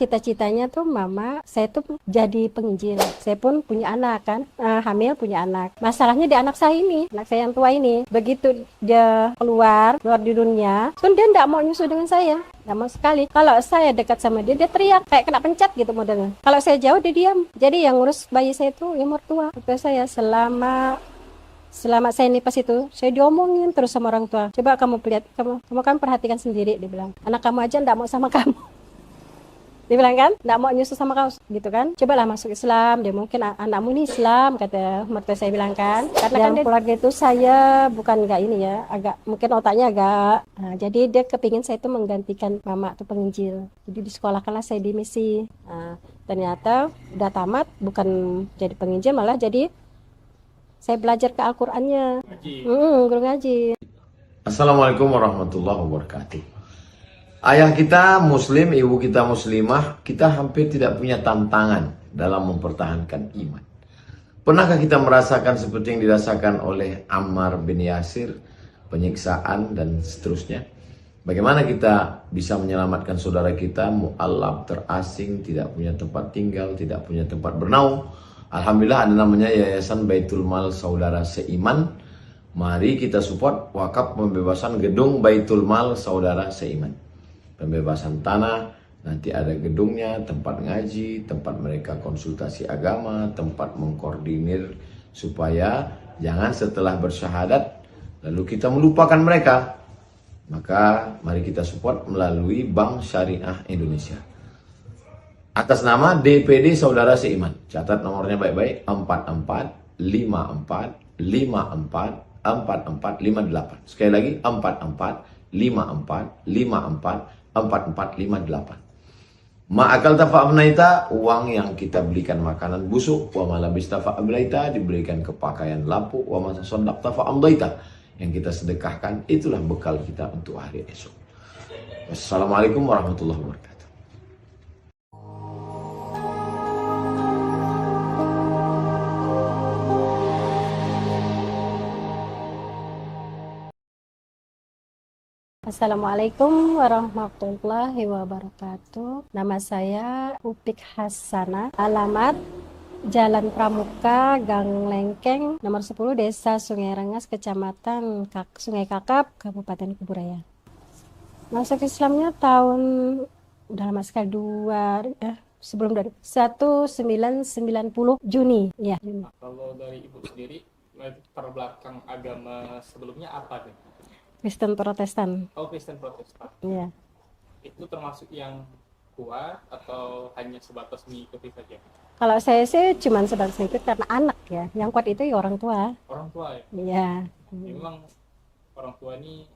cita-citanya tuh mama, saya tuh jadi penginjil. Saya pun punya anak kan, hamil punya anak. Masalahnya di anak saya ini, anak saya yang tua ini. Begitu dia keluar di dunia, kan dia nggak mau nyusu dengan saya. Nggak mau sekali. Kalau saya dekat sama dia, dia teriak kayak kena pencet gitu modelnya. Kalau saya jauh, dia diam. Jadi yang ngurus bayi saya tuh ya mertua. Mertua saya selama saya nipas itu, saya diomongin terus sama orang tua. Coba kamu lihat, kamu kan perhatikan sendiri, dia bilang. Anak kamu aja nggak mau sama kamu. Dia bilang kan, nggak mau nyusu sama kau gitu kan. Cobalah masuk Islam, dia mungkin anakmu ini Islam, kata mertua saya bilang kan. Karena kan keluarga itu saya bukan nggak ini ya, agak mungkin otaknya agak. Nah, jadi dia kepingin saya itu menggantikan mama atau penginjil. Jadi di sekolahkanlah saya di misi. Nah, ternyata udah tamat, bukan jadi penginjil malah jadi saya belajar ke Al-Qur'annya. Guru ngaji. Assalamualaikum warahmatullahi wabarakatuh. Ayah kita muslim, ibu kita muslimah, kita hampir tidak punya tantangan dalam mempertahankan iman. Pernahkah kita merasakan seperti yang dirasakan oleh Ammar bin Yasir, penyiksaan dan seterusnya? Bagaimana kita bisa menyelamatkan saudara kita, mu'allab, terasing, tidak punya tempat tinggal, tidak punya tempat bernaung? Alhamdulillah ada namanya Yayasan Baitul Mal Saudara Seiman. Mari kita support wakaf pembebasan gedung Baitul Mal Saudara Seiman. Pembebasan tanah, nanti ada gedungnya, tempat ngaji, tempat mereka konsultasi agama, tempat mengkoordinir supaya jangan setelah bersyahadat lalu kita melupakan mereka. Maka mari kita support melalui Bank Syariah Indonesia. Atas nama DPD Saudara Seiman. Catat nomornya baik-baik, 44 54 54 4458. Sekali lagi 44 54 54 4458. Ma'akal tafa'abnaita, uang yang kita belikan makanan busuk. Wa malabis tafa'ablaita, diberikan kepakaian lapuk. Wa masasondak tafa'amdaita, yang kita sedekahkan, itulah bekal kita untuk hari esok. Wassalamualaikum warahmatullahi wabarakatuh. Assalamualaikum warahmatullahi wabarakatuh. Nama saya Upik Hasanah. Alamat Jalan Pramuka, Gang Lengkeng, nomor 10, Desa Sungai Rengas, Kecamatan Sungai Kakap, Kabupaten Kuburaya. Masuk Islamnya tahun udah lama sekali, sebelum dari 1990 Juni. Ya, Juni. Kalau dari ibu sendiri, latar belakang agama sebelumnya apa nih? Kristen Protestan. Oh, Kristen Protestan. Iya. Itu termasuk yang kuat atau hanya sebatas mengikuti saja? Kalau saya sih cuma sebatas ikut karena anak ya. Yang kuat itu ya orang tua. Orang tua ya? Iya. Ya, memang orang tua ini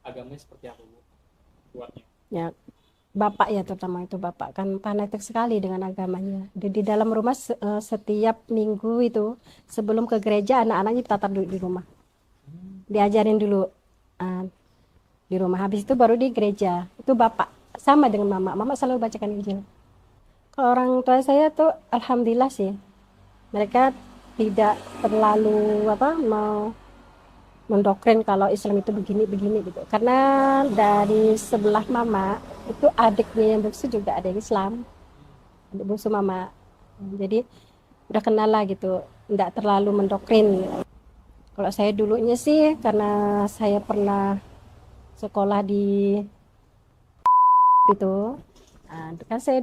agamanya seperti apa, Bu? Kuatnya? Ya, bapak ya, terutama itu bapak kan fanatik sekali dengan agamanya. Di dalam rumah setiap minggu itu sebelum ke gereja anak-anaknya ditatar dulu di rumah. Diajarin dulu di rumah, habis itu baru di gereja. Itu bapak sama dengan mama selalu bacakan Injil. Kalau orang tua saya tuh alhamdulillah sih, mereka tidak terlalu mau mendoktrin kalau Islam itu begini gitu. Karena dari sebelah mama itu adiknya yang bungsu juga ada yang Islam, adik bungsu mama. Jadi udah kenal lah gitu, tidak terlalu mendoktrin. Kalau saya dulunya sih karena saya pernah sekolah di itu, kan saya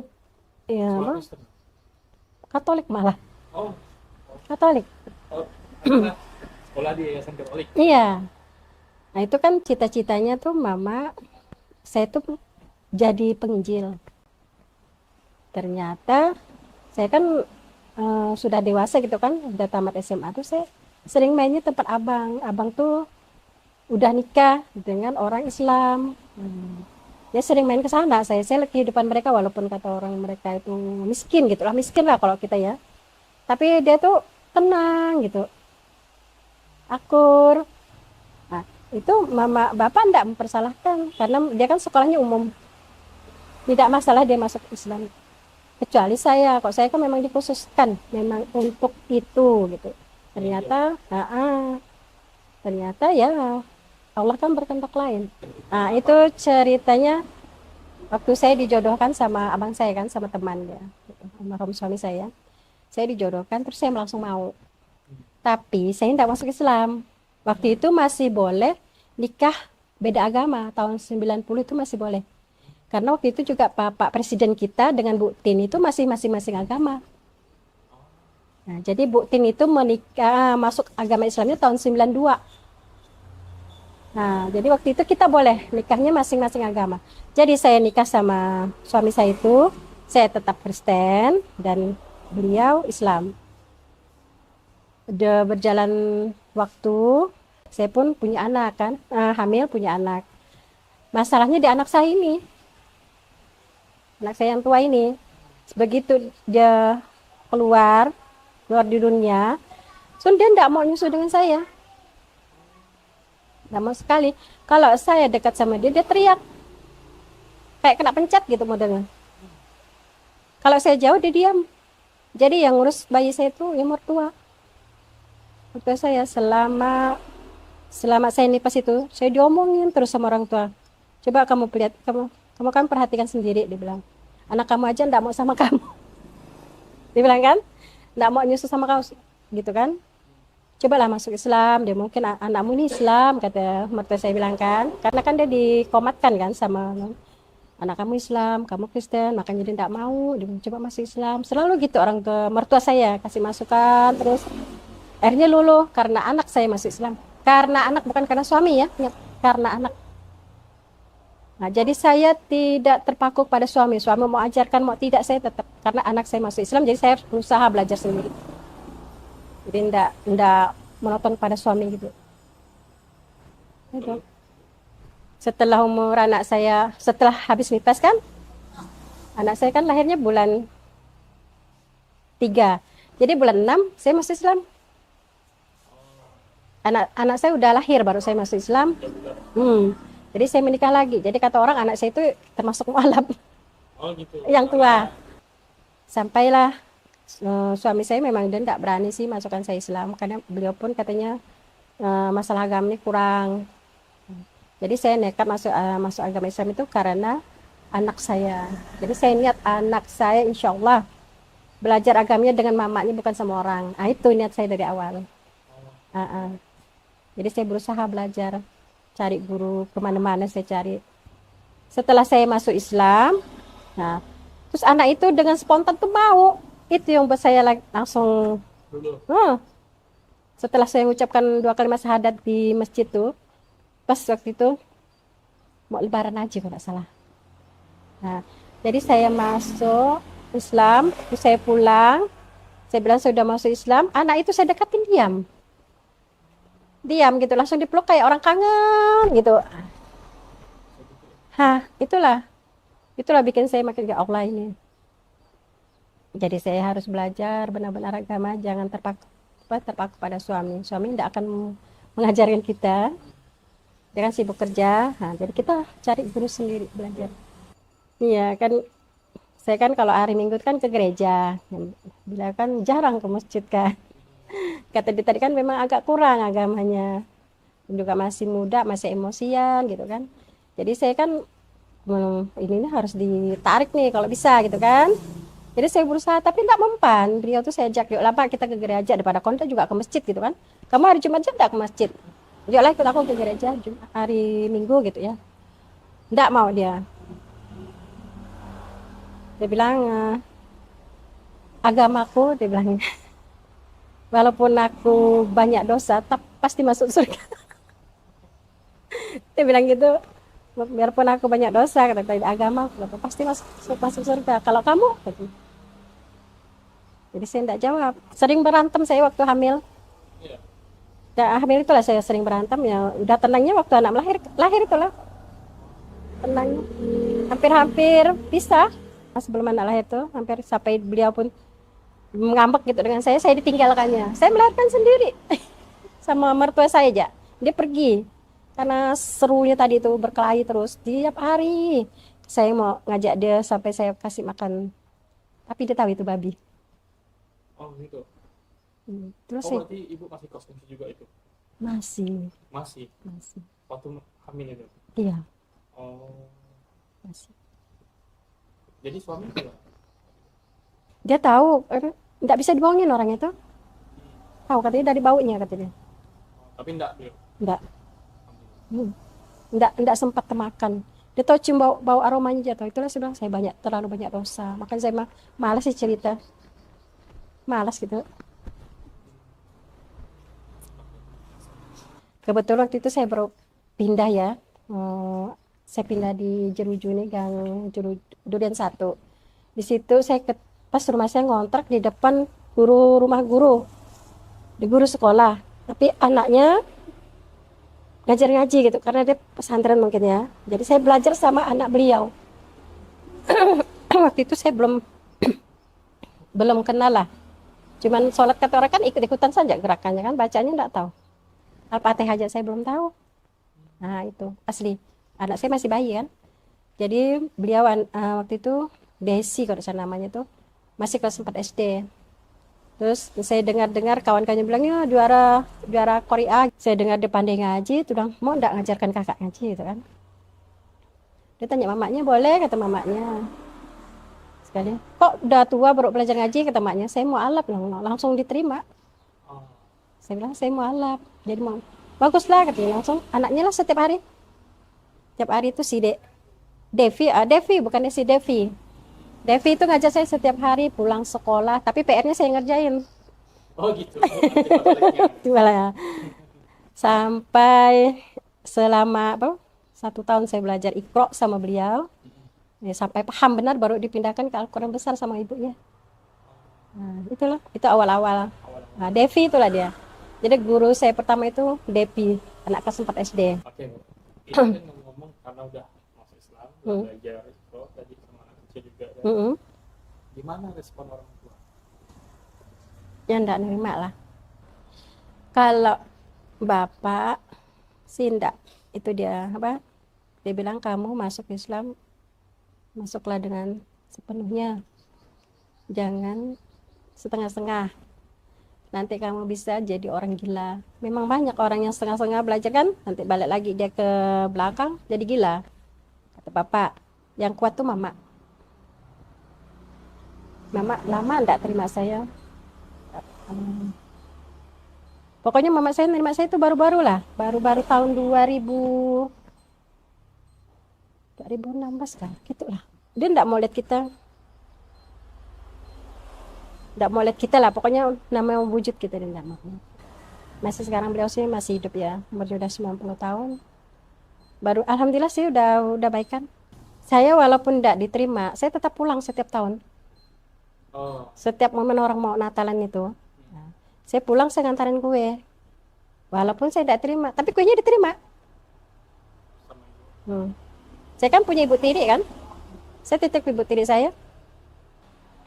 ya Katolik malah. Oh, Katolik. oh, sekolah di Yayasan Katolik. Iya. Nah itu kan cita-citanya tuh mama, saya tuh jadi penginjil. Ternyata saya kan sudah dewasa gitu kan, udah tamat SMA tuh saya sering mainnya tempat abang tuh udah nikah dengan orang Islam. Ya sering main ke sana, saya lihat kehidupan mereka, walaupun kata orang mereka itu miskin lah kalau kita ya, tapi dia tuh tenang gitu, akur. Nah itu mama bapak enggak mempersalahkan karena dia kan sekolahnya umum, tidak masalah dia masuk Islam. Kecuali saya, kok saya kan memang dikhususkan memang untuk itu gitu. Ternyata ya Allah kan berkehendak lain. Nah itu ceritanya Waktu saya dijodohkan sama abang saya kan, sama teman dia, almarhum suami saya dijodohkan, terus saya langsung mau. Tapi saya tidak masuk Islam. Waktu itu masih boleh nikah beda agama, tahun 90 itu masih boleh. Karena waktu itu juga Pak Presiden kita dengan Bu Tin itu masih masing-masing agama. Nah, jadi Bu Tin itu menikah masuk agama Islamnya tahun 92. Nah, jadi waktu itu kita boleh nikahnya masing-masing agama. Jadi saya nikah sama suami saya itu, saya tetap Kristen dan beliau Islam. Udah berjalan waktu, saya pun punya anak kan, hamil punya anak. Masalahnya di anak saya ini, anak saya yang tua ini, begitu dia keluar di dunia, so dia tidak mau nyusu dengan saya. Tidak mau sekali. Kalau saya dekat sama dia, dia teriak. Kayak kena pencet gitu modelnya. Kalau saya jauh, dia diam. Jadi yang ngurus bayi saya itu yang mertua. Mertua saya selama saya nipas itu, saya diomongin terus sama orang tua. Coba kamu lihat, kamu kan perhatikan sendiri, dia bilang. Anak kamu aja enggak mau sama kamu. Dia bilang kan, enggak mau nyusu sama kamu, gitu kan. Cobalah masuk Islam, dia mungkin anakmu ini Islam, kata mertua saya bilang kan. Karena kan dia dikomatkan kan sama anak kamu Islam, kamu Kristen, makanya dia enggak mau, dia coba masuk Islam. Selalu gitu orang tua mertua saya kasih masukan, terus akhirnya luluh karena anak saya masuk Islam. Karena anak, bukan karena suami ya, karena anak. Nah, jadi saya tidak terpaku pada suami. Suami mau ajarkan, mau tidak, saya tetap. Karena anak saya masuk Islam, jadi saya berusaha belajar sendiri. Jadi enggak monoton pada suami gitu. Itu. Setelah umur anak saya, setelah habis nipas kan, anak saya kan lahirnya bulan 3. Jadi bulan 6 saya masuk Islam. Anak saya udah lahir baru saya masuk Islam. Jadi saya menikah lagi. Jadi kata orang anak saya itu termasuk mualaf. Oh gitu. Yang tua. Sampailah suami saya memang dia tidak berani sih masukkan saya Islam karena beliau pun katanya masalah agama ini kurang. Jadi saya nekat masuk agama Islam itu karena anak saya. Jadi saya niat anak saya insya Allah belajar agamanya dengan mamanya bukan sama orang. Itu niat saya dari awal. Jadi saya berusaha belajar, cari guru kemana-mana saya cari. Setelah saya masuk Islam, nah terus anak itu dengan spontan tuh mau. Itu yang buat saya langsung setelah saya mengucapkan 2 kalimat syahadat di masjid tuh, pas waktu itu mau lebaran aja kalau nggak salah. Nah, jadi saya masuk Islam, terus saya pulang, saya bilang saya sudah masuk Islam, anak itu saya dekatin diam gitu, langsung dipeluk kayak orang kangen gitu. Itulah bikin saya makin ya Allah ini. Jadi saya harus belajar benar-benar agama, jangan terpaku pada suami. Suami tidak akan mengajarkan kita, dia kan sibuk kerja. Nah, jadi kita cari guru sendiri belajar. Iya kan, saya kan kalau hari Minggu kan ke gereja, bila kan jarang ke masjid kan. Kata dia tadi kan memang agak kurang agamanya, juga masih muda, masih emosian gitu kan. Jadi saya kan ini harus ditarik nih kalau bisa gitu kan. Jadi saya berusaha tapi tidak mempan. Beliau tuh saya ajak, yuklah Pak kita ke gereja daripada konten juga ke masjid gitu kan. Kamu hari Jumat aja tidak ke masjid. Yuklah ikut aku ke gereja hari Minggu gitu ya. Tidak mau dia. Dia bilang agamaku, dia bilang walaupun aku banyak dosa, tapi pasti masuk surga. Dia bilang gitu. Biarpun aku banyak dosa, kata agama, pasti masuk surga. Kalau kamu, gitu. Jadi saya tidak jawab. Sering berantem saya waktu hamil. Ya, hamil itulah saya sering berantem ya. Udah tenangnya waktu anak lahir itulah. Tenangnya. Hampir-hampir pisah. Sebelum anak lahir tuh, hampir sampai beliau pun ngambek gitu dengan saya ditinggalkannya. Saya melahirkan sendiri. Sama mertua saya aja. Dia pergi. Karena serunya tadi itu berkelahi terus tiap hari. Saya mau ngajak dia sampai saya kasih makan. Tapi dia tahu itu babi. Oh gitu. Terus berarti ibu masih konsumsi juga itu? Masih. Waktu hamil itu? Iya. Oh. Masih. Jadi suami juga. Dia tahu, nggak bisa dibohongin orang itu. Tahu katanya dari baunya katanya. Tapi enggak beliau. Nggak, nggak sempat kemakan. Dia tahu cium bau aromanya jatuh. Itulah sudah saya terlalu banyak dosa. Makanya saya malas sih cerita. Malas gitu. Kebetulan waktu itu saya baru pindah ya. Saya pindah di Jeruju nih, Gang Durian 1. Di situ saya pas rumah saya ngontrak di depan rumah guru. Di guru sekolah. Tapi anaknya ngajar ngaji gitu karena dia pesantren mungkin ya. Jadi saya belajar sama anak beliau. Waktu itu saya belum kenal lah. Cuman sholat kata orang kan ikut-ikutan saja gerakannya kan, bacanya enggak tahu. Al-Fatihah aja saya belum tahu. Nah itu asli. Anak saya masih bayi kan. Jadi beliau waktu itu Desi kalau saya namanya tuh masih kelas 4 SD. Terus saya dengar kawan-kawannya bilangnya juara Korea. Saya dengar dia pandai ngaji, tuh bilang mau enggak ngajarkan kakak ngaji gitu kan. Dia tanya mamanya, boleh kata mamanya. Sekali, kok udah tua baru belajar ngaji kata mamanya. Saya mau alap langsung diterima. Saya bilang saya mau alap. Jadi mau baguslah katanya langsung anaknya lah setiap hari. Setiap hari itu si Devi bukan si Devi. Devi itu ngajar saya setiap hari pulang sekolah, tapi PR-nya saya ngerjain. Oh gitu. Gimana ya? Sampai selama 1 tahun saya belajar Iqra sama beliau. Ya, sampai paham benar baru dipindahkan ke Al-Quran besar sama ibunya. Nah, itulah, itu awal-awal. Nah, Devi itulah dia. Jadi guru saya pertama itu Devi, anak kelas 4 SD. Oke, Bu. Ini kan ngomong karena udah masuk Islam, udah belajar Iqra tadi sama anak kecil juga. Gimana respon orang tua? Ya enggak nerima lah. Kalau bapak sih enggak, itu dia dia bilang kamu masuk Islam masuklah dengan sepenuhnya, jangan setengah-setengah, nanti kamu bisa jadi orang gila. Memang banyak orang yang setengah-setengah belajar kan, nanti balik lagi dia ke belakang jadi gila. Kata bapak, yang kuat tuh mama lama enggak terima saya. Pokoknya mama saya nerima saya itu baru-baru tahun 2016 kan, gitulah. Dia enggak mau lihat kita lah, pokoknya namanya wujud kita dia enggak mau. Masih sekarang beliau sih masih hidup ya, umurnya udah 90 tahun. Baru alhamdulillah sih udah baikan. Saya walaupun enggak diterima, saya tetap pulang setiap tahun. Setiap momen orang mau Natalan itu. Saya pulang, saya ngantarin kue. Walaupun saya tidak terima, tapi kuenya diterima. Saya kan punya ibu tiri kan. Saya titip ibu tiri saya.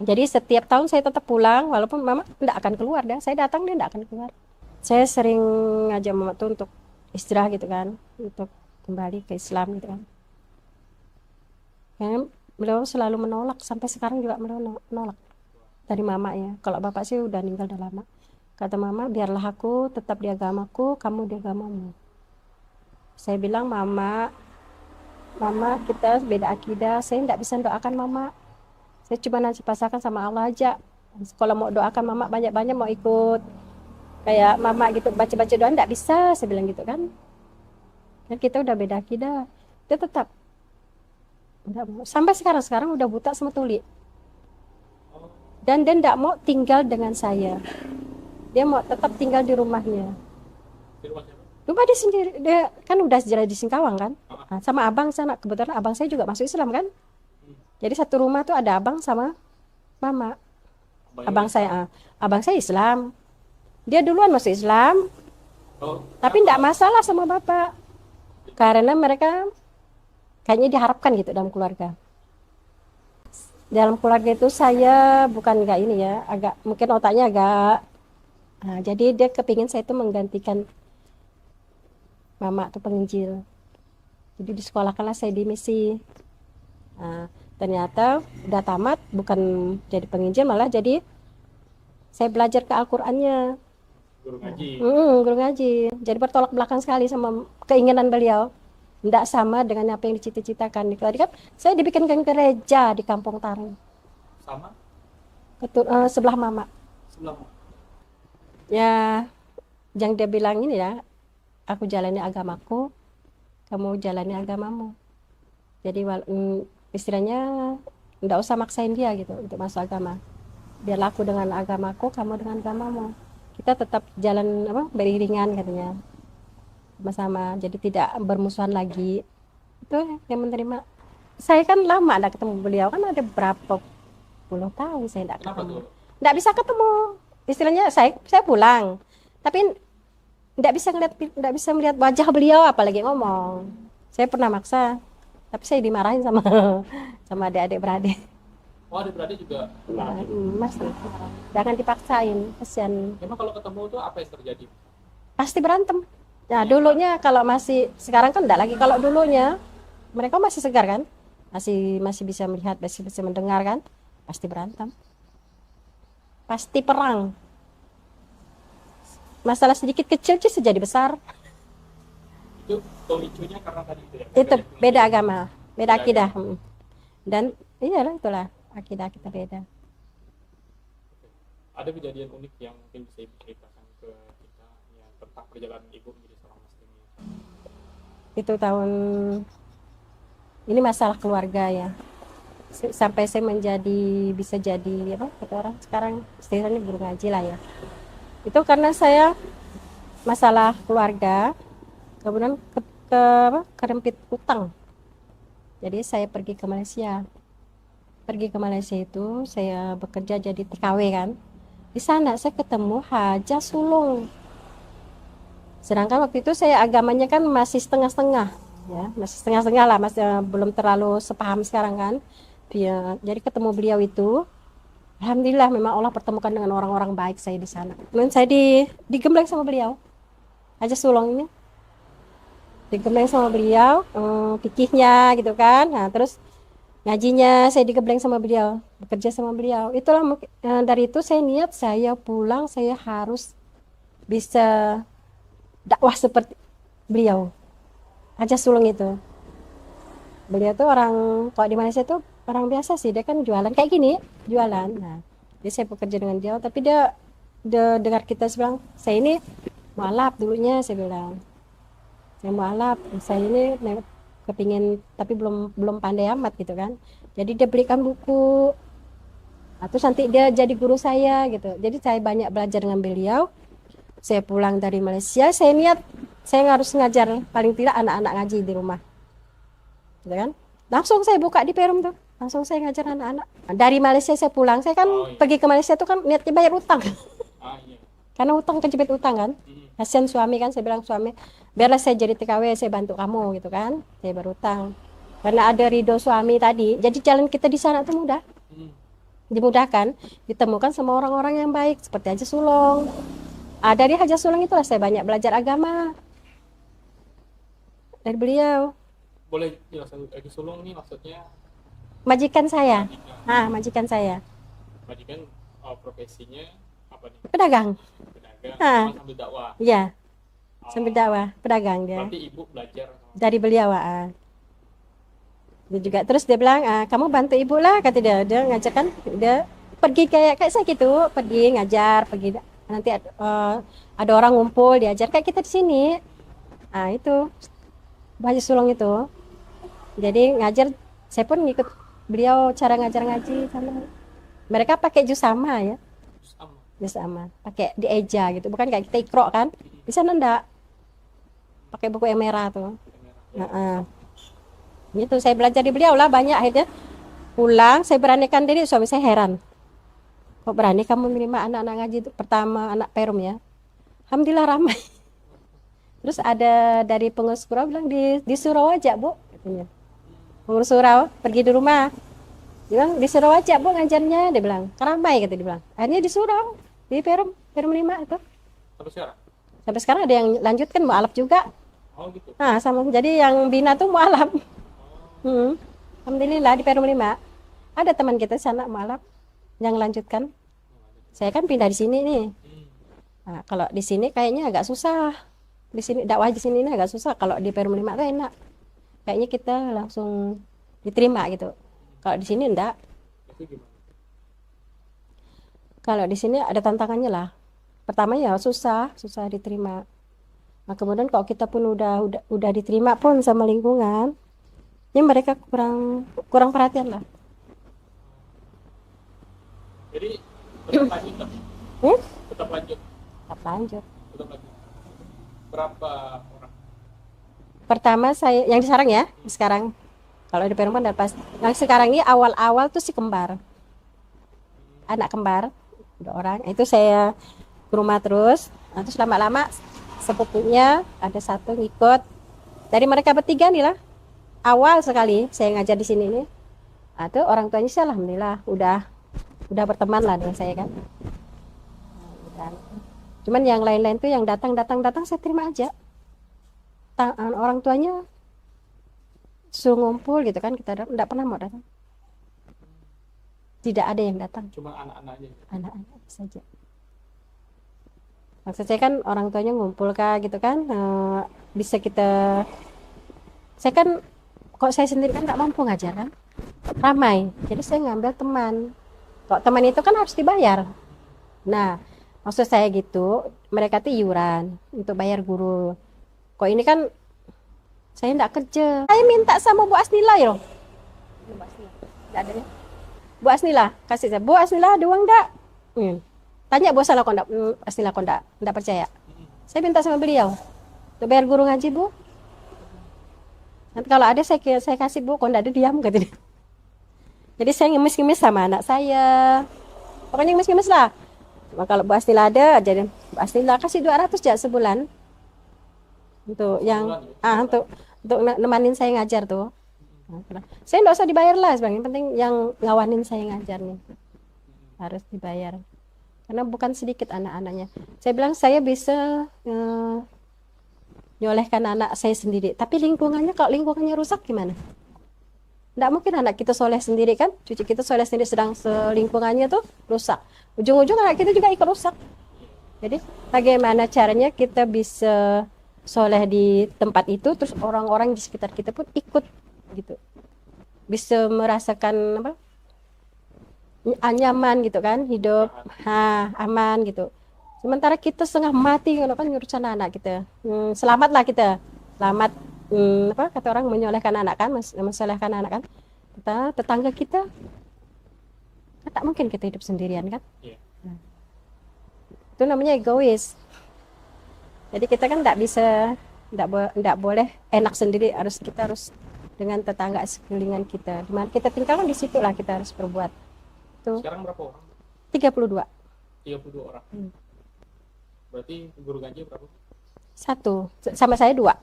Jadi setiap tahun saya tetap pulang, walaupun mama tidak akan keluar dah. Saya datang dia tidak akan keluar. Saya sering ngajak mama tuh untuk istirahat gitu kan, untuk kembali ke Islam gitu kan. Karena beliau selalu menolak, sampai sekarang juga beliau menolak. Dari mama ya. Kalau bapak sih udah meninggal udah lama. Kata mama, biarlah aku tetap di agamaku, kamu di agamamu. Saya bilang, mama kita beda akidah, saya tidak bisa doakan mama. Saya cuma nanti pasrahkan sama Allah aja. Kalau mau doakan mama banyak-banyak, mau ikut kayak mama gitu, baca-baca doa, tidak bisa, saya bilang gitu kan. Dan kita udah beda akidah. Dia tetap. Sampai sekarang udah buta sama tuli. Dan dia tidak mau tinggal dengan saya. Dia mau tetap tinggal di rumahnya. Di rumah siapa? Rumah dia sendiri. Dia kan udah sejarah di Singkawang kan. Nah, sama abang sana. Kebetulan abang saya juga masuk Islam kan. Jadi satu rumah tuh ada abang sama mama. Abang saya Islam. Dia duluan masuk Islam. Tapi tidak masalah sama bapak. Karena mereka kayaknya diharapkan gitu dalam keluarga. Dalam keluarga itu saya bukan enggak ini ya, agak mungkin otaknya agak. Nah, jadi dia kepingin saya itu menggantikan mama tuh penginjil. Jadi di sekolah kelas saya di misi. Nah, ternyata udah tamat bukan jadi penginjil, malah jadi saya belajar ke Al-Qur'annya. Guru ngaji. Guru ngaji. Jadi bertolak belakang sekali sama keinginan beliau. Tidak sama dengan apa yang dicita-citakan. Tadi kan saya dibikinkan gereja di Kampung Tarum. Sama Sebelah mama. sebelah. Ya, yang dia bilang ini ya, aku jalani agamaku, kamu jalani agamamu. Jadi istilahnya tidak usah maksain dia gitu untuk masuk agama. Biar aku dengan agamaku, kamu dengan agamamu. Kita tetap jalan beriringan katanya. Sama-sama, jadi tidak bermusuhan lagi. Itu yang menerima. Saya kan lama tidak ketemu beliau, kan ada berapa puluh tahun saya tidak ketemu. Tidak bisa ketemu. Istilahnya saya pulang, tapi tidak bisa melihat wajah beliau, apalagi ngomong. Saya pernah maksa, tapi saya dimarahin sama adik-adik beradik. Oh, adik-beradik juga Mas, jangan dipaksain, kasihan. Emang kalau ketemu tuh apa yang terjadi? Pasti berantem. Nah, dulunya kalau sekarang kan enggak lagi. Kalau dulunya mereka masih segar kan, masih bisa melihat, masih bisa mendengar kan, pasti berantem, pasti perang. Masalah sedikit kecil sih jadi besar. Itu pemicunya karena tadi itu ya? Itu beda agama, beda akidah. Dan iyalah, itulah akidah kita beda. Ada kejadian unik yang mungkin bisa Ibu ceritakan ke kita yang tentang perjalanan Ibu menjadi seorang muslim? Itu tahun ini masalah keluarga ya. Sampai saya bisa jadi kata orang sekarang istilahnya guru ngaji lah ya. Itu karena saya masalah keluarga, kemudian kerempit utang. Jadi saya pergi ke Malaysia. Pergi ke Malaysia itu saya bekerja jadi TKW kan. Di sana saya ketemu Hajah Sulung. Sedangkan waktu itu saya agamanya kan masih setengah-setengah, ya, masih setengah-setengah lah, masih belum terlalu sepaham sekarang kan. Jadi ketemu beliau itu, alhamdulillah memang Allah pertemukan dengan orang-orang baik saya di sana. Kemudian saya digembleng sama beliau, Hajah Sulung ini, digembleng sama beliau, fikihnya gitu kan. Nah terus ngajinya saya digembleng sama beliau, bekerja sama beliau. Itulah dari itu saya niat saya pulang saya harus bisa dakwah seperti beliau, Hajah Sulung itu. Beliau tuh orang, kalau di Malaysia tuh orang biasa sih, dia kan jualan kayak gini, jualan. Nah, jadi saya bekerja dengan dia, tapi dia dengar kita bilang, saya ini mualaf dulunya, saya bilang, saya mualaf, saya ini kepingin, tapi belum pandai amat gitu kan. Jadi dia belikan buku, terus nanti dia jadi guru saya gitu. Jadi saya banyak belajar dengan beliau. Saya pulang dari Malaysia, saya niat saya harus ngajar paling tidak anak-anak ngaji di rumah, gitu kan. Langsung saya buka di Perum tuh, langsung saya ngajar anak-anak. Dari Malaysia saya pulang, saya kan pergi ke Malaysia tuh kan niatnya bayar utang, karena utang kejepit utang kan. Kasihan suami kan, saya bilang suami, biarlah saya jadi TKW, saya bantu kamu gitu kan. Saya berutang, karena ada ridho suami tadi. Jadi jalan kita di sana tuh mudah, dimudahkan, ditemukan sama orang-orang yang baik seperti Hajah Sulung. Dari Hajah Sulung itulah saya banyak belajar agama dari beliau. Boleh jelaskan Hajah Sulung ini maksudnya? Majikan saya. Majikan saya. Majikan profesinya apa nih? Pedagang. Sambil dakwah. Iya. Sambil dakwah, pedagang dia. Berarti Ibu belajar dari beliau. Dia juga terus dia bilang, kamu bantu Ibu lah, kata dia ngajarkan, dia pergi kayak saya gitu, pergi ngajar, pergi nanti ada orang ngumpul diajar kayak kita di sini. Itu Hajah Sulung itu. Jadi ngajar, saya pun ngikut beliau cara ngajar ngaji sama. Mereka pakai juz sama ya. Juz sama, pakai dieja gitu, bukan kayak kita ikro kan. Bisa nenda pakai buku yang merah tuh. Gitu saya belajar di beliau lah banyak. Akhirnya pulang saya beranikan diri, suami saya heran. Kok berani kamu menerima anak-anak ngaji itu? Pertama anak Perum ya. Alhamdulillah ramai. Terus ada dari pengurus surau bilang di surau aja Bu, katanya. Pengurus surau pergi di rumah. Dia bilang di surau aja Bu ngajarnya, dia bilang. Ramai kata dia bilang. Akhirnya di surau, di Perum 5 itu. Sampai sekarang ada yang lanjutkan mualaf juga. Oh gitu. Sama jadi yang bina tuh mualaf. Alhamdulillah di Perum 5. Ada teman kita sana mualaf yang lanjutkan. Saya kan pindah di sini nih. Kalau di sini kayaknya agak susah. Di sini dakwah di sini agak susah. Kalau di Perum 5 tuh enak. kayaknya kita langsung diterima gitu. Kalau di sini enggak. Itu gimana? Kalau di sini ada tantangannya lah. Pertama ya susah diterima. Nah, kemudian kalau kita pun udah diterima pun sama lingkungan, ya mereka kurang perhatian lah. Jadi tetap lanjut tapi Hmm? tetap lanjut. Tetap lanjut. Tetap lanjut. Berapa orang? Pertama saya yang di Sarang ya, sekarang kalau di Perumpaman udah pas. Yang sekarang ini awal-awal tuh si kembar, anak kembar, 2 orang. Itu saya ke rumah terus. Nah, terus lama-lama sepupunya ada 1 ngikut. Dari mereka bertiga nih lah. Awal sekali saya ngajar di sini nih. Nah, tuh orang tuanya sih alhamdulillah udah berteman lah dengan saya kan. Nah, udah. Cuman yang lain-lain tuh yang datang saya terima aja. Orang tuanya suruh ngumpul gitu kan, kita enggak pernah mau datang. Tidak ada yang datang, Cuma anak-anaknya. anak-anak saja. Maksud saya kan orang tuanya ngumpul kak gitu kan, bisa saya kan kok saya sendiri kan nggak mampu ngajar kan, ramai, jadi saya ngambil teman. Kok teman itu kan harus dibayar. Nah, maksud saya gitu, mereka tuh iuran untuk bayar guru. Kok ini kan saya nggak kerja. Saya minta sama Bu Asnila ya. Bu Asnila, nggak ada ya? Bu Asnila, kasih saya. Bu Asnila ada uang nggak? Tanya Bu Asnila kok nggak percaya. Saya minta sama beliau untuk bayar guru ngaji Bu. Nanti kalau ada saya kasih Bu, kok nggak ada diam gitu. Jadi saya ngemis-ngemis sama anak saya. Pokoknya ngemis-ngemis lah. Cuma kalau Bu Asnila ada, jadi Bu Asnila kasih 200 aja sebulan. Untuk yang untuk nemanin saya ngajar tuh. Saya nggak usah dibayar lah, yang penting yang ngawanin saya ngajar nih harus dibayar. Karena bukan sedikit anak-anaknya. Saya bilang saya bisa nyolehkan anak saya sendiri. Tapi lingkungannya, kalau lingkungannya rusak gimana? Nggak mungkin anak kita soleh sendiri kan, cucu kita soleh sendiri sedang selingkungannya tuh rusak. Ujung-ujung anak kita juga ikut rusak. Jadi bagaimana caranya kita bisa soleh di tempat itu, terus orang-orang di sekitar kita pun ikut gitu. Bisa merasakan nyaman gitu kan, hidup aman gitu. Sementara kita setengah mati kan ngurusin anak kita. Selamatlah kita. Selamat kata orang menyolehkan anak kan, mensolehkan anak kan. Tetangga kita kan tak mungkin kita hidup sendirian kan. Nah, itu namanya egois. Jadi kita kan tidak boleh enak sendiri, kita harus dengan tetangga sekelilingan kita. Di mana kita tinggal kan di situ lah kita harus berbuat. Tuh. Sekarang berapa orang? 32. 32 orang. Berarti guru ngaji berapa? 1, sama saya 2. Oh.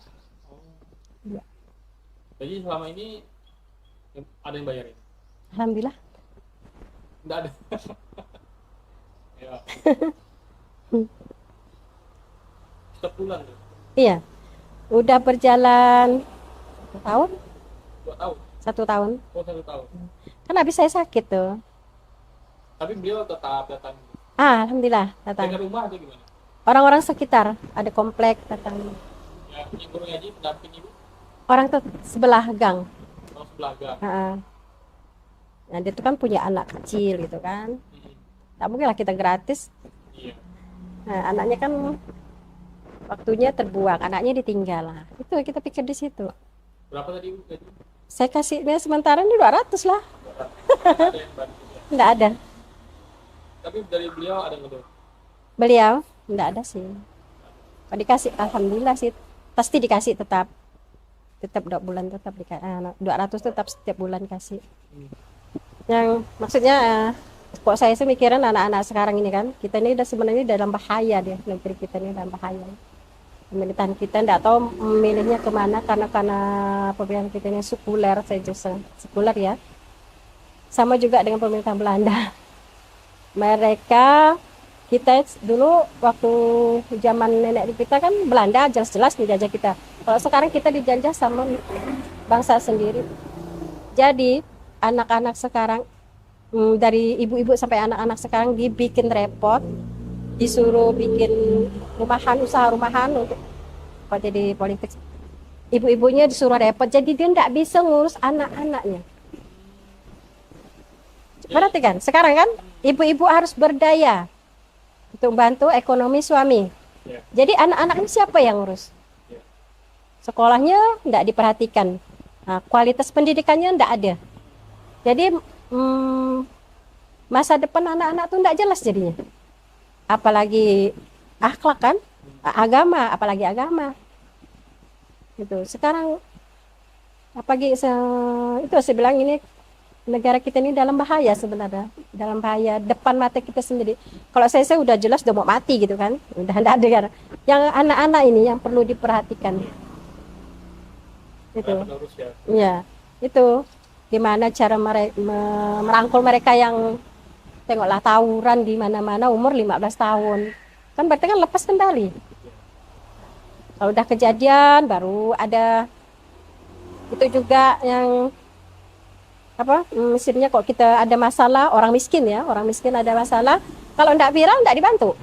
Jadi selama ini ada yang bayarin? Alhamdulillah. Enggak ada. Ya. Setiap bulan tuh? Iya. Udah berjalan 1 tahun. 2 tahun? 1 tahun. Oh, 1 tahun. Kan habis saya sakit tuh. Tapi beliau tetap datang? Alhamdulillah datang. Dengan rumah atau gimana? Orang-orang sekitar, ada komplek datang. Ya, ini guru ngaji pendamping ibu? Orang tuh sebelah gang. Oh, sebelah gang. Nah, dia tuh kan punya anak kecil gitu kan. Tak mungkin lah kita gratis. Iya. Nah, anaknya kan waktunya terbuang, anaknya ditinggal lah. Itu kita pikir di situ. Berapa tadi ibu gaji? Saya kasihnya sementara ini 200 lah. Ada yang bantu ya? Enggak ada. Tapi dari beliau ada ngedor? Beliau enggak ada sih. Kalau dikasih alhamdulillah sih. Pasti dikasih tetap 2 bulan tetap dikasih. 200 tetap setiap bulan kasih. Yang maksudnya kok saya sih mikirin anak-anak sekarang ini kan, kita ini udah sebenarnya dalam bahaya deh, negeri kita ini dalam bahaya. Pemerintahan kita enggak tahu memilihnya kemana karena pemerintahan kita ini sekuler, sekuler ya. Sama juga dengan pemerintahan Belanda. Kita dulu waktu zaman nenek kita kan Belanda jelas-jelas menjajah kita. Kalau sekarang kita dijajah sama bangsa sendiri. Jadi anak-anak sekarang dari ibu-ibu sampai anak-anak sekarang dibikin repot, disuruh bikin usaha rumahan untuk jadi politik. ibu-ibunya disuruh repot, jadi dia tidak bisa ngurus anak-anaknya. Berarti kan sekarang kan ibu-ibu harus berdaya untuk bantu ekonomi suami. Ya. Jadi anak-anaknya siapa yang ngurus? Ya. Sekolahnya tidak diperhatikan, nah, kualitas pendidikannya tidak ada. Jadi masa depan anak-anak tuh tidak jelas jadinya. Apalagi akhlak kan, agama, apalagi agama. Gitu. Sekarang apalagi itu saya bilang ini negara kita ini dalam bahaya sebenarnya, dalam bahaya depan mata kita sendiri. Kalau saya udah jelas udah mau mati gitu kan, udah tidak ada kan. Yang anak-anak ini yang perlu diperhatikan. Itu. Ya, itu gimana cara merangkul mereka yang tengoklah tawuran di mana-mana umur 15 tahun. Kan berarti kan lepas kendali. Kalau udah kejadian baru ada itu juga yang apa misalnya kok kita ada masalah orang miskin ada masalah, kalau enggak viral enggak dibantu,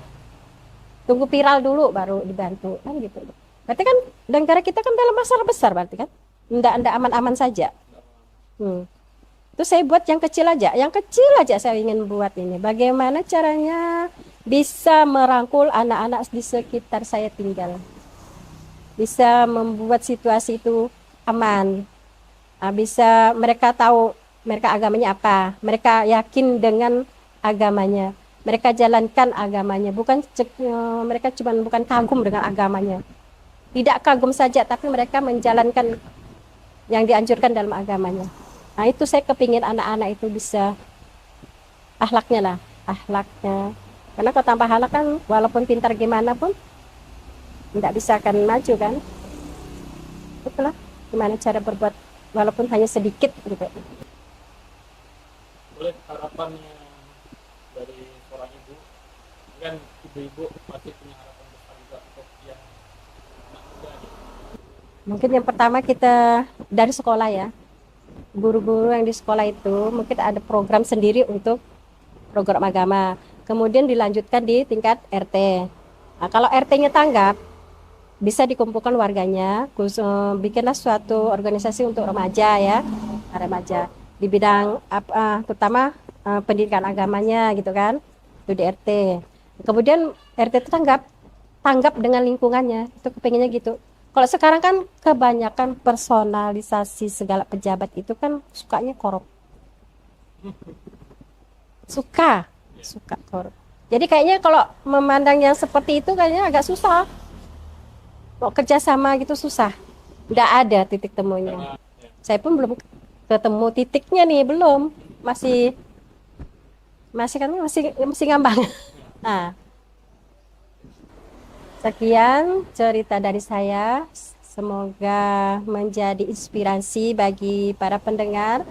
tunggu viral dulu baru dibantu kan gitu. Berarti kan negara kita kan dalam masalah besar berarti kan enggak aman-aman saja. Terus saya buat yang kecil aja saya ingin buat ini, bagaimana caranya bisa merangkul anak-anak di sekitar saya tinggal, bisa membuat situasi itu aman. Bisa mereka tahu mereka agamanya apa, mereka yakin dengan agamanya, mereka jalankan agamanya, mereka bukan kagum dengan agamanya, tidak kagum saja tapi mereka menjalankan yang dianjurkan dalam agamanya. Nah itu saya kepingin anak-anak itu bisa akhlaknya, karena kalau tanpa akhlak kan walaupun pintar gimana pun tidak bisa akan maju kan. Itulah gimana cara berbuat walaupun hanya sedikit gitu. Boleh harapannya dari seorang ibu, kan ibu-ibu masih punya harapan besar juga untuk yang anak muda nih. Mungkin yang pertama kita dari sekolah ya, guru-guru yang di sekolah itu mungkin ada program sendiri untuk program agama, kemudian dilanjutkan di tingkat RT. Nah, kalau RT-nya tanggap, bisa dikumpulkan warganya, bikinlah suatu organisasi untuk remaja ya, remaja di bidang terutama pendidikan agamanya gitu kan, itu di RT. Kemudian RT itu tanggap dengan lingkungannya, itu kepengennya gitu. Kalau sekarang kan kebanyakan personalisasi segala pejabat itu kan sukanya korup, suka korup. Jadi kayaknya kalau memandang yang seperti itu kayaknya agak susah. Mau kerjasama gitu susah, nggak ada titik temunya. Saya pun belum ketemu titiknya nih, belum, masih ngambang. Nah, sekian cerita dari saya, semoga menjadi inspirasi bagi para pendengar.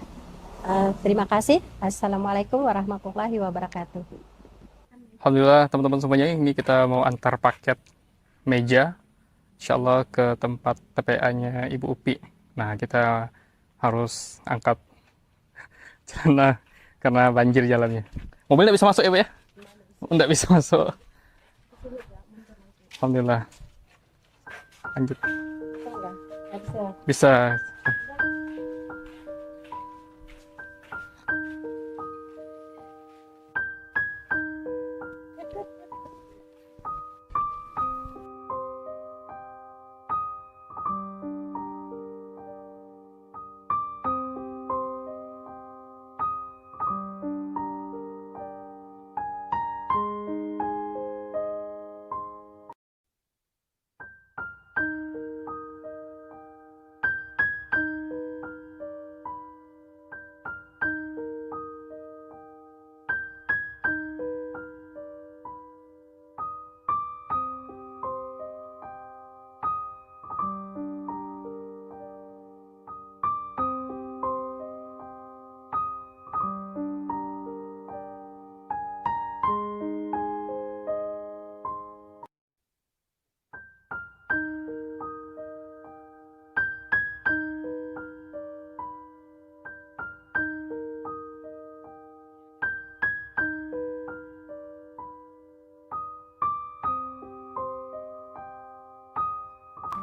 Terima kasih. Assalamualaikum warahmatullahi wabarakatuh. Alhamdulillah teman-teman semuanya, ini kita mau antar paket meja insyaallah ke tempat TPA-nya Ibu Upi. Nah, kita harus angkat karena banjir jalannya. Mobil nggak bisa masuk ya, Bu ya? Nggak bisa masuk. Alhamdulillah. Lanjut. Bisa.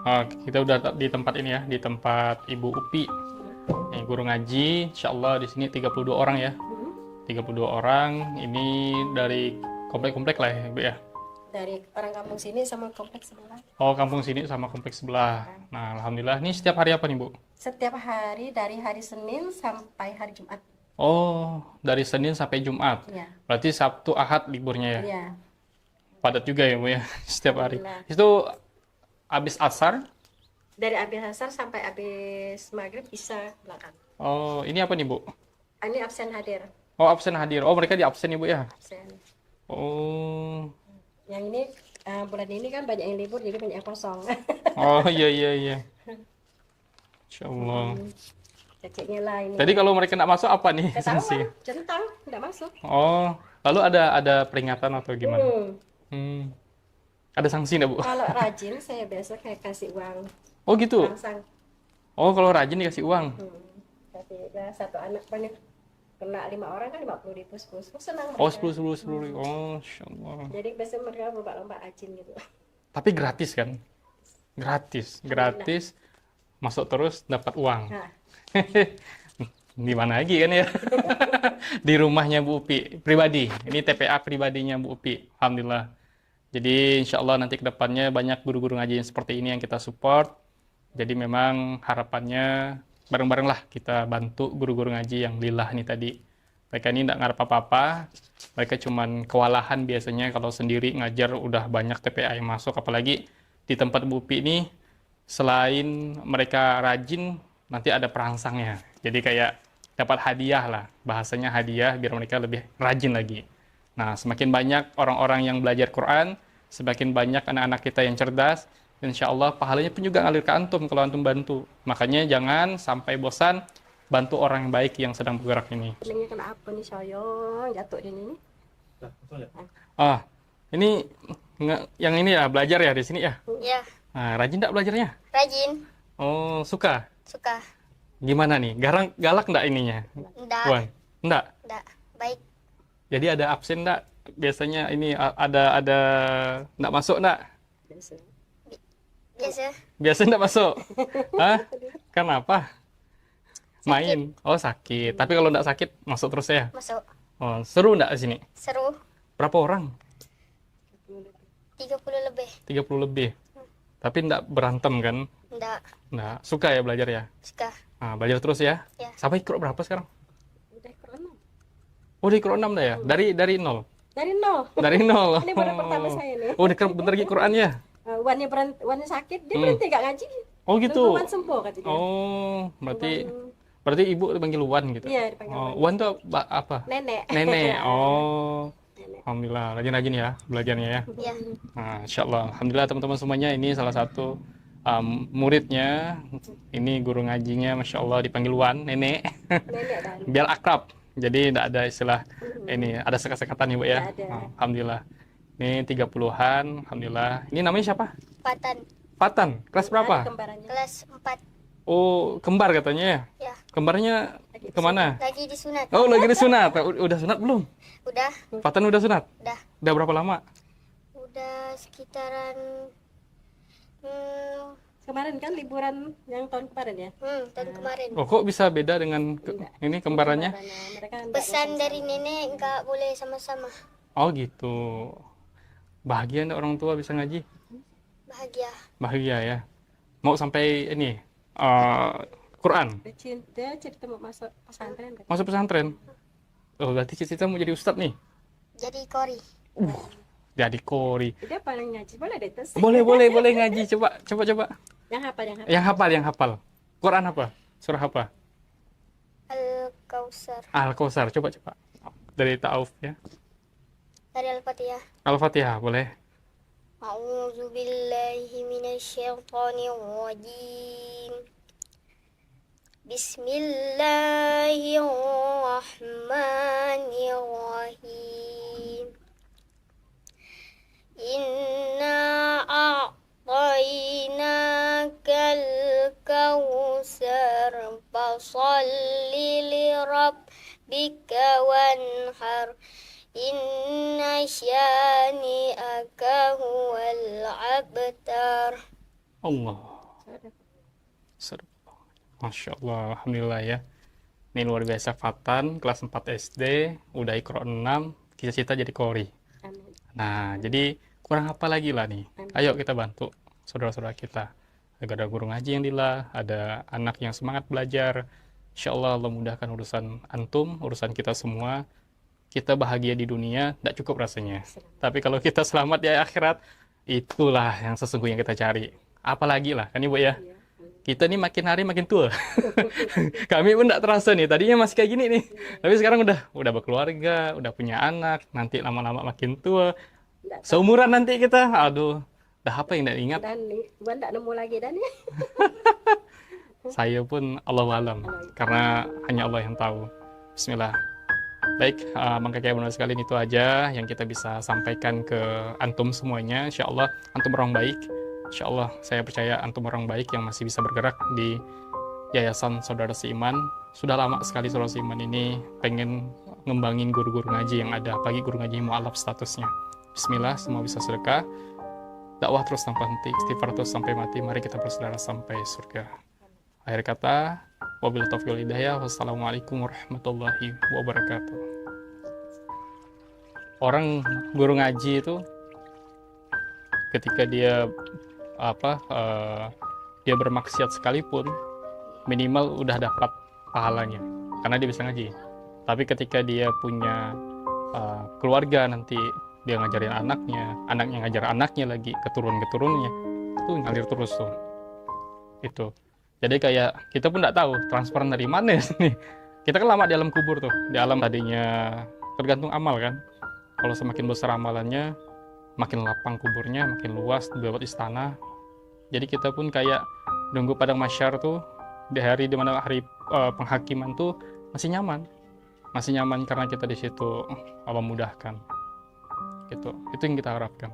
Kita udah di tempat ini ya, di tempat Ibu Upi. Nih, guru ngaji, insya Allah di sini 32 orang ya. 32 orang, ini dari komplek-komplek lah ya, Ibu ya. Dari orang kampung sini sama kompleks sebelah. Oh, kampung sini sama kompleks sebelah. Nah, alhamdulillah. Ini setiap hari apa nih, Bu? Setiap hari dari hari Senin sampai hari Jumat. Oh, dari Senin sampai Jumat. Iya. Berarti Sabtu, Ahad liburnya ya. Iya. Padat juga ya, Bu ya, setiap hari. Alhamdulillah. Itu habis asar. Dari habis asar sampai habis maghrib bisa belakang. Oh, ini apa nih, Bu? Ini absen hadir. Oh, absen hadir. Oh, mereka di absen ya, Bu ya. Absen. Oh. Yang ini bulan ini kan banyak yang libur jadi banyak yang kosong. Oh, iya iya iya. Insya Allah. Ceceknya lah ini. Jadi kalau mereka nggak masuk apa nih sanksi? Ketahuan, centang, nggak masuk. Oh, lalu ada peringatan atau gimana? Hmm. Hmm. Ada sanksi nggak, Bu? Kalau rajin saya biasa kayak kasih uang Oh, gitu. langsung. Oh, kalau rajin dikasih uang. Tapi ya, satu anak banyak kena 5 orang kan 50.000 sepuluh senang Oh, mereka. 10. Oh, Insya Allah. Jadi biasanya mereka lomba-lomba rajin gitu. Tapi gratis kan? Gratis. Masuk terus dapat uang. Nah, Di mana lagi kan ya? Di rumahnya Bu Upi pribadi. Ini TPA pribadinya Bu Upi. Alhamdulillah. Jadi insya Allah nanti ke depannya banyak guru-guru ngaji yang seperti ini yang kita support. Jadi memang harapannya bareng-bareng lah kita bantu guru-guru ngaji yang lillah nih tadi. Mereka ini tidak ngarep apa-apa. Mereka cuman kewalahan biasanya kalau sendiri ngajar udah banyak TPA yang masuk. Apalagi di tempat Bu Upi ini selain mereka rajin, nanti ada perangsangnya. Jadi kayak dapat hadiah lah. Bahasanya hadiah biar mereka lebih rajin lagi. Nah, semakin banyak orang-orang yang belajar Quran, semakin banyak anak-anak kita yang cerdas, insya Allah pahalanya pun juga ngalir ke antum kalau antum bantu. Makanya jangan sampai bosan bantu orang yang baik yang sedang bergerak ini. ini kena apa nih Soyong? Jatuh di ini. Ah, ini yang ini ya belajar ya di sini ya. Ya, Nah, rajin enggak belajarnya? rajin, Oh, suka. suka. Gimana nih? Galak enggak ininya? Enggak, Wan? Enggak. enggak, baik. Jadi ada absen enggak? Biasanya ini ada enggak masuk enggak? Biasa. Biasa, Biasa enggak masuk. Hah? Kenapa? Main. Oh, sakit. Tapi kalau enggak sakit masuk terus ya. masuk. Oh, seru enggak di sini? Seru, Berapa orang? 30 lebih. 30 lebih. Tapi enggak berantem kan? Enggak, Enggak. Suka ya belajar ya? suka. Nah, belajar terus ya. Ya. Sampai ikro berapa sekarang? Udah corona. Oh, di ikro 6 dah ya? Dari nol. Dari nol. Dari nol. Ini baru pertama saya nih. Oh, bentar lagi Quran ya? Wannya sakit, dia berhenti gak ngaji. Oh, gitu. Wan sembuh kata dia. Oh, berarti ibu dipanggil Wan gitu. Iya, dipanggil Oh, Wan. Wan tuh apa? Nenek. Nenek. Oh. Nenek. Alhamdulillah, rajin-rajin ya belajarnya ya. Ya, Nah, insya Allah. Alhamdulillah teman-teman semuanya, ini salah satu muridnya. Ini guru ngajinya, Masya Allah dipanggil Wan, Nenek. Nenek dan Biar akrab. Jadi tidak ada istilah ini, ada sekat-sekatan ya Bu ya. Tidak ada. Oh, Alhamdulillah. Ini 30-an, Alhamdulillah. Ini namanya siapa? Patan, Fatan. Kelas ada berapa? kembarannya. kelas 4. Oh, kembar katanya ya? Ya, Kembarnya kemana? lagi disunat. Oh, lagi disunat. Udah sunat belum? Udah, Fatan udah sunat? udah. Udah berapa lama? Udah sekitaran Kemarin kan liburan yang tahun kemarin ya. tahun kemarin. Oh, kok bisa beda dengan ini kembarannya? Mereka enggak Pesan dari nenek nggak boleh sama-sama. Oh, gitu. Bahagia enggak orang tua bisa ngaji? Bahagia. Bahagia ya. Mau sampai ini Quran, dia cerita mau masuk pesantren kan. masuk pesantren. Oh, berarti cita-cita mau jadi ustadz nih. Jadi kori. Jadi kori. Dia paling ngaji, boleh deh tes. Boleh ngaji. Coba. Yang hafal, yang hafal. Yang hafal. Quran apa? Surah apa? Al-Kausar. Al-Kausar. Coba. Dari Ta'awuf ya. Dari Al-Fatihah. Al-Fatihah, boleh. A'udzu billahi minasyaitonir rajim. Bismillahirrahmanirrahim. Inna a'tainakal kautsar fasholli lirabbika wanhar. Inna syani'aka huwal abtar. Allah. Masya Allah, Alhamdulillah ya. Ini luar biasa, Fatan, kelas 4 SD, udah Iqra 6, cita-cita jadi Qori. Amin. Nah, jadi kurang apa lagi lah nih? Ayo kita bantu saudara-saudara kita. Ada guru ngaji yang lillah, ada anak yang semangat belajar. Insya Allah Allah mudahkan urusan antum, urusan kita semua. Kita bahagia di dunia, tidak cukup rasanya. Tapi kalau kita selamat di akhirat, itulah yang sesungguhnya kita cari. Apalagi lah, kan Ibu ya? Kita nih makin hari makin tua. Kami pun tidak terasa nih, tadinya masih kayak gini nih. Tapi sekarang udah berkeluarga, udah punya anak, nanti lama-lama makin tua. Seumuran nanti kita, aduh, dah apa yang tidak ingat. Dan Iwan tidak nemu lagi dan ya. Saya pun Allahu alam, karena hanya Allah yang tahu. Bismillah. Baik, maka kayak benar sekali itu aja yang kita bisa sampaikan ke antum semuanya. Insya Allah antum orang baik. Insya Allah saya percaya antum orang baik yang masih bisa bergerak di Yayasan Saudara Seiman. Sudah lama sekali Saudara Seiman ini pengen ngembangin guru-guru ngaji yang ada, apalagi guru ngaji mu'alaf statusnya. Bismillah, semua bisa sedekah. Dakwah terus tanpa henti, istighfar terus sampai mati. Mari kita bersaudara sampai surga. Akhir kata, wabillahi taufiq wal hidayah. Wassalamualaikum warahmatullahi wabarakatuh. Orang guru ngaji itu ketika dia dia bermaksiat sekalipun, minimal udah dapat pahalanya karena dia bisa ngaji. Tapi ketika dia punya keluarga, nanti dia ngajarin anaknya, anaknya ngajar anaknya lagi, keturun-keturunnya, itu ngalir terus tuh. Itu. Jadi kayak kita pun nggak tahu transferan dari mana nih. Kita kan lama di alam kubur tuh. Di alam tadinya tergantung amal kan. Kalau semakin besar amalannya, makin lapang kuburnya, makin luas, dibuat istana. Jadi kita pun kayak nunggu padang mahsyar tuh, di hari dimana hari penghakiman tuh masih nyaman. Masih nyaman karena kita di situ Allah mudahkan. Gitu. Itu yang kita harapkan.